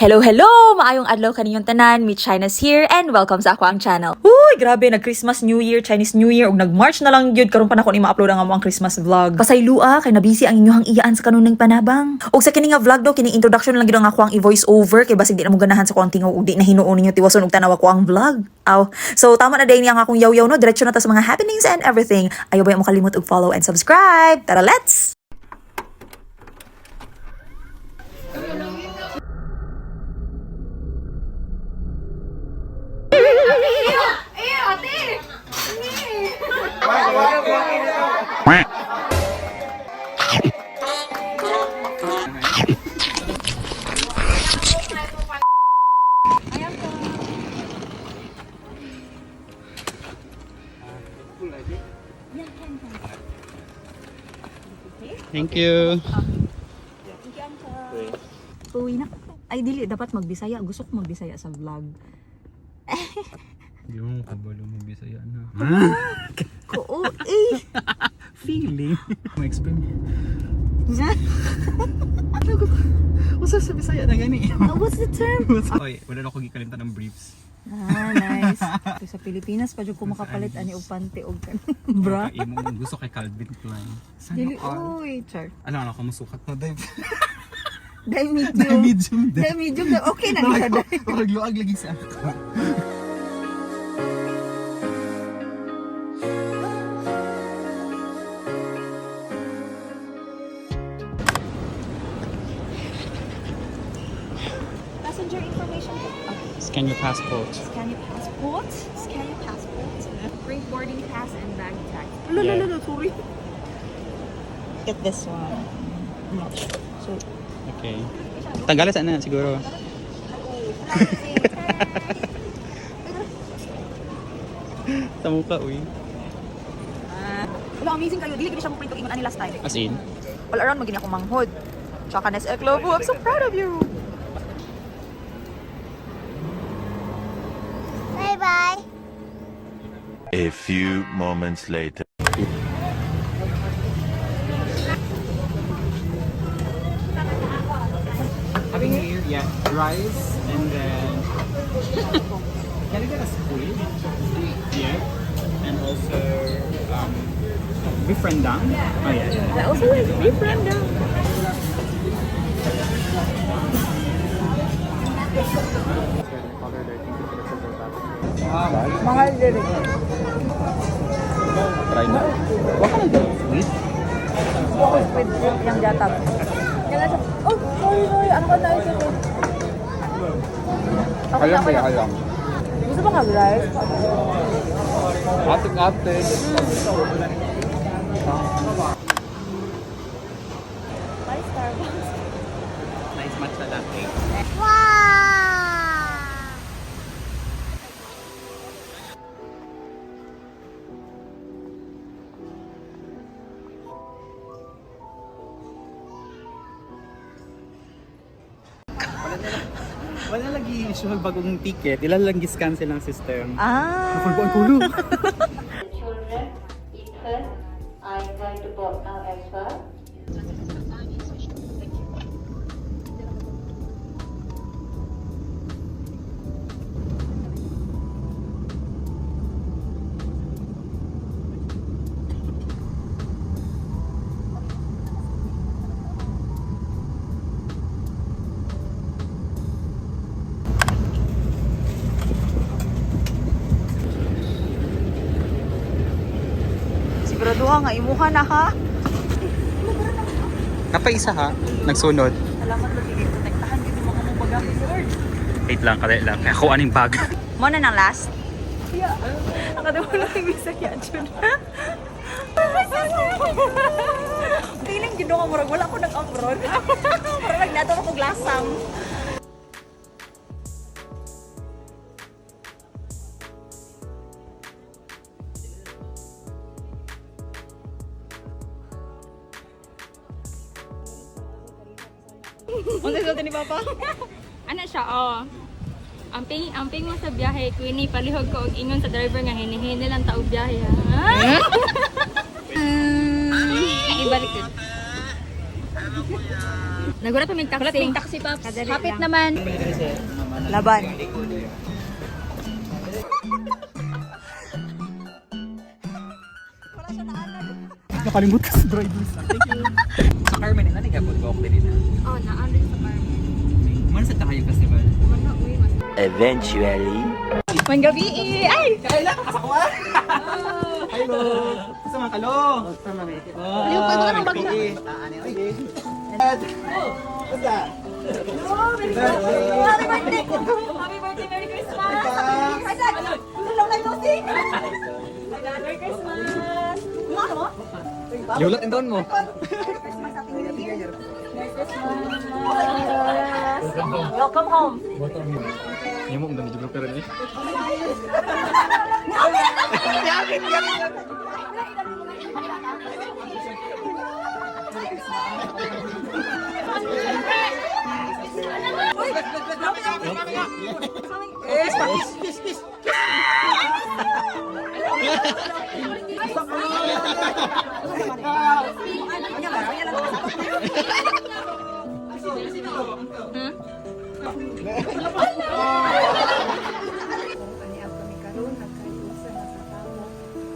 Hello, hello! Maayong adlaw kaninyong tanan, Meet China's here, and welcome sa ako ang channel. Uy, grabe, nag-Christmas New Year, Chinese New Year, ug nag-March na lang yun, karon pa na ko ni ma-upload ang among Christmas vlog. Pasaylua, kay nabisi ang inyong iyaan sa kanunang panabang. Ug sa kini nga vlog daw, kini introduction lang gid ang ako ang i-voice over, kay basig di na mo ganahan sa konting ug di na hinuon ninyo tiwason ug tanaw ko ang vlog. Aw, so tama na din ang akong yaw-yaw no, diretso na ta sa mga happenings and everything. Ayaw ba mo kalimot og follow and subscribe. Tara, let's! Thank you. Uwi na. Ay, dili. Dapat magbisaya. Gusto ko magbisaya sa vlog. Hindi mo kabalo mo Bisaya na. Oo, eh. Feeling. Ma-explain. What's sa Bisaya na gani? What's the term? Oy, wala na ako gikalimtan ng briefs. Ah, nice. Ito sa Pilipinas, pa dyan ko makapalit ani og pante og bra. Imo mong gusto kay Calvin Klein. Dili, uy, char. Ano ako musukat na dive. Dahil medium. Medium Dahil medium na, okay na nila dahil. Parang luag lagi sa ako. Passenger information. Scan your passport. Scan your passport. Scan your passport. Bring boarding pass and bag tag. Yeah. Sorry. Get this one. I'm not sure. So, Okay. Tanggalin sana siguro. Sa mukha, uy. wala, amazing kayo. Dili, siya mo print ingon ani last time. As in? All around, magini akong manghod. Tsaka Nes Eklobo. I'm so proud of you. Bye-bye. A few moments later. Having here, yeah, rice and then can I get a squid? Yeah, and also beef rendang. Oh yeah. I also like beef rendang. Mahal din. Try na. What kind of squid? With yung jatag. Kaya siya, oh, sorry. Ano ka na-isip eh? Okay, Ayam. Gusto ba nga-rice? Ate. Ay, Starbucks. Nice matcha latte. Wow. Wala lagi issue bagong ticket. Ilan lang giscan silang system. Ah. Ang kulo. Children, Ethan, I'm going to board now as well. Siguraduha nga, imuha na ha. Kapaisa ha? Nagsunod. Salamat ba, sige, protektahan din yung mga mong bagamit, Lord. Wait lang, kadali lang. Kaya kuha ning bag. Mo na ng last? Yeah. Ang kadawa lang yung Bisaya, Jun. Feeling gino ka murag, wala ko nag-abroad. Murag nagnato ako glasam. Ano sa ni Papa? Ano siya, oh. Amping mo sa biyahe, Queenie, palihog ko og ingon sa driver nga hinihini lang taog biyahe ha. Ibalik din. Nagulat pa may taxi. Wala may taxi, Paps. Hapit naman. Laban. Nakalimut ka sa driver. Sa Carmen, ano nga po walk din na? Oh, naan rin sa Carmen. Man sa Tahayo Festival. Wala, uy, mas. Eventually. Mang gabi Ay! Kaila, kasakuan! Hello! Sama ka lo! Aliw pa ito ka ng bagla. Basta! Happy birthday! Happy birthday! Merry Christmas! Ay, Dad! Hello, na Lucy! Ay, Dad, Merry Christmas! Ano mo? Yulat in doon mo. Welcome home! Hindi mo, ang juga pero eh.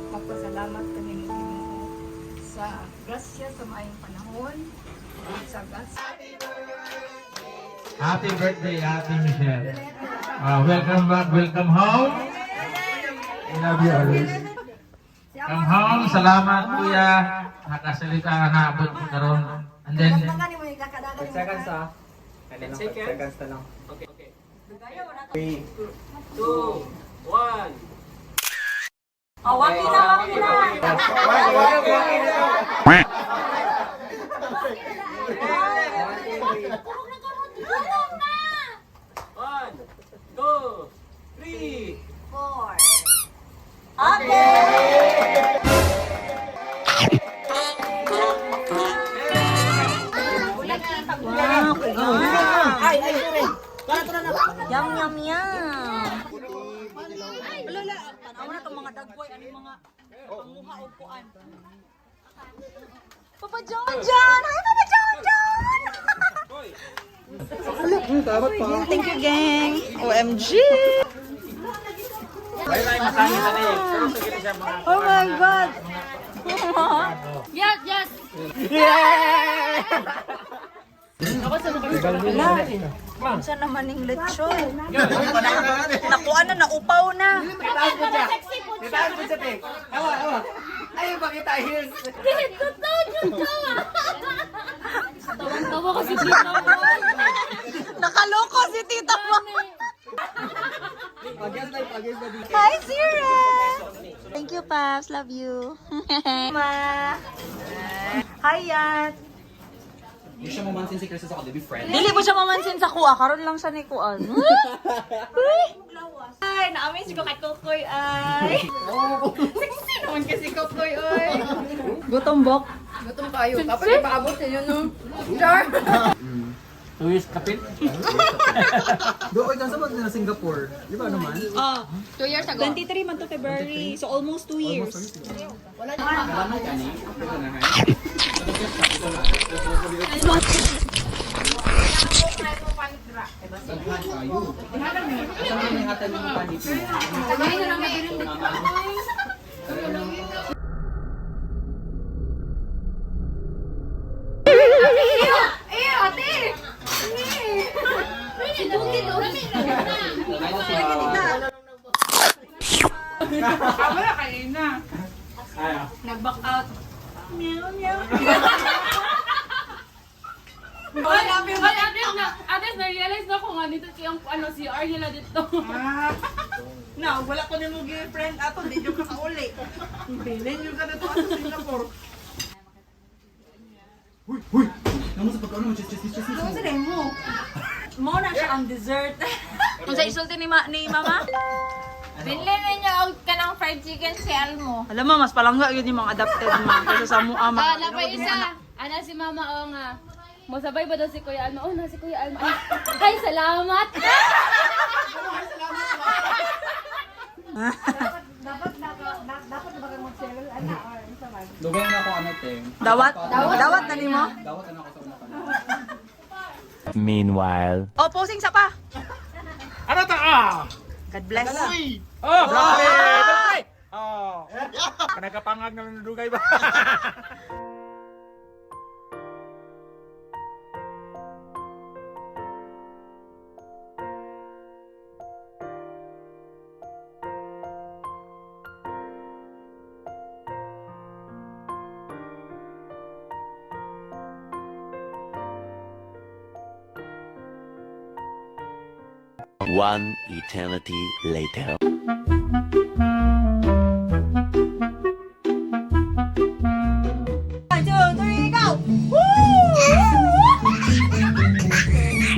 Magpasalamat kami ng Ginoo sa grasya sa maayong panahon sa grasya. Happy birthday, Ate Michelle. Welcome back, welcome home. I love you always. Come home, salamat kuya. Nakasalita ka na abot mo karon. And then, Seconds ah. Seconds na lang. Okay. 3, 2, 1. Waki na! One, two, three. Yum, yum, yum! Alala, tanaw na itong mga dagboy, ano yung mga panguha o kuan. Papa John John! Hi, Papa John John! Thank you, gang! OMG! Bye-bye, masaya na rin. Pero sa gili siya mga... Oh my God! Yes, yes! Saan naman yung lechon? Nakuha na, naupaw na. Tawa kasi dito. Nakaloko si tita mo. Hi, Zira! Thank you, Paps. Love you. Ma. Hi, Yan. Hindi siya mamansin si Chris sa ako, be friend. Dili po siya mamansin sa kuha. Karon lang siya ni kuan. Ay, na-amaze ko kay Kokoy ay. Sexy naman kasi Kokoy ay. Gutom bok. Gutom kayo. Tapos ipaabot sa inyo, no? Jar! Luis Kapit? Doon ka sa mga na Singapore. Di ba naman? 2 years ago. 23 man to February. So almost 2 years. Wala kayo na. Nag-back out. Meow, meow. Ate, na-realize na ko nga dito yung si R nila dito. Na, wala ko nimo girlfriend ato, di nyo kakauli. Bilin nyo ka na to ato sa Singapore. Naman sa pagkaano mo, chis. Ano sa mo? Mo na siya ang dessert. Kung sa isulti ni Mama? Binili ninyo og kanang fried chicken si Almo. Alam mo, mas palangga yun yung mga adapted mga kaysa sa mua mga. Napay isa. Ana si Mama o nga. Mosabay ba daw si Kuya Alma? Oh, na si Kuya Alma. Ay, salamat! Dapat ba kang mag-sell? Ano? Or sa man? Dugay na ako ano, te. Dawat na ni mo? Dawat na ako sa una pa. Meanwhile. Oh, posing sa pa. Ano to? Ah! God bless. Oh, grabe! Oh. Kanagapangag na nandugay ba? One eternity later. One, two, three, go! Woo!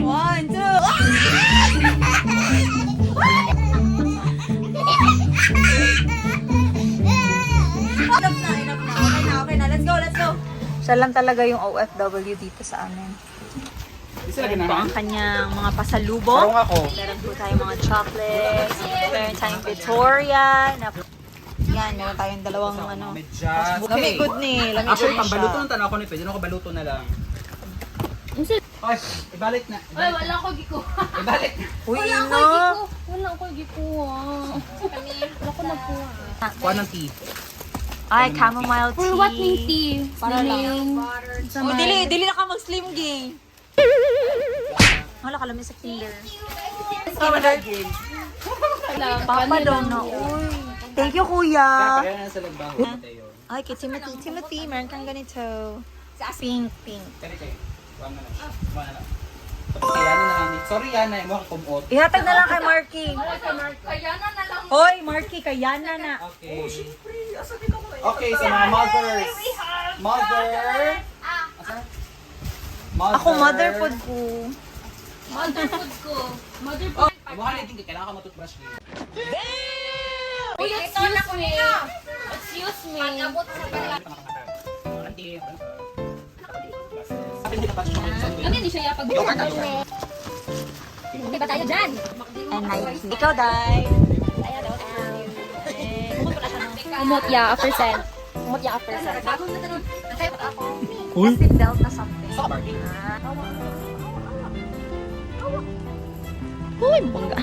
One, two. Enough na. Okay na. Let's go. Siya lang talaga yung OFW dito sa amin. Isa lagi Ito na. ang kanyang mga Parang pasalubong. ako. Meron po tayong mga chocolates. Meron tayong Victoria. Yan, meron tayong dalawang ano. Medyas. Lami good ni. Lami Actually, good pambaluto siya. ng tanaw ko ni Pwede na ako baluto na lang. Oy, ibalik na. Ay, wala ko gikuha. Ibalik na. Uy, Wala no. ko gikuha. Wala ko nakuha. Kuha ng tea. Ay, chamomile tea. For what ning tea? Para lang. Sa Oh, dili na ka mag-slim game. Wala ka lamig sa kinder. Papa daw na. Uy. Thank you, kuya. Kaya na sa lagbaho. Tayo. Ay, kay Timothy, meron kang ganito. Pink. Kaya kayo. Kuha na lang. Kuha na lang. Tapos kaya na lang. Sorry, Yana. Mo ako kumot. Ihatag na lang kay Marky. Kaya na lang. Hoy, Marky, kaya na. Okay. Okay, sa mga mothers. Mother. Asa? Mother. Ako, mother food ko. Mother food ko. Mother food. Mukha na yung kailangan ka matutbrush niyo. Uy, excuse me. Excuse me. Auntie. Ano hindi siya yapag Hindi ba tayo dyan? And nice. Ikaw, Dai. Umot ya, a percent. Umot ya, a percent. Uy. Seatbelt na something. Sa party. Uy, bongga.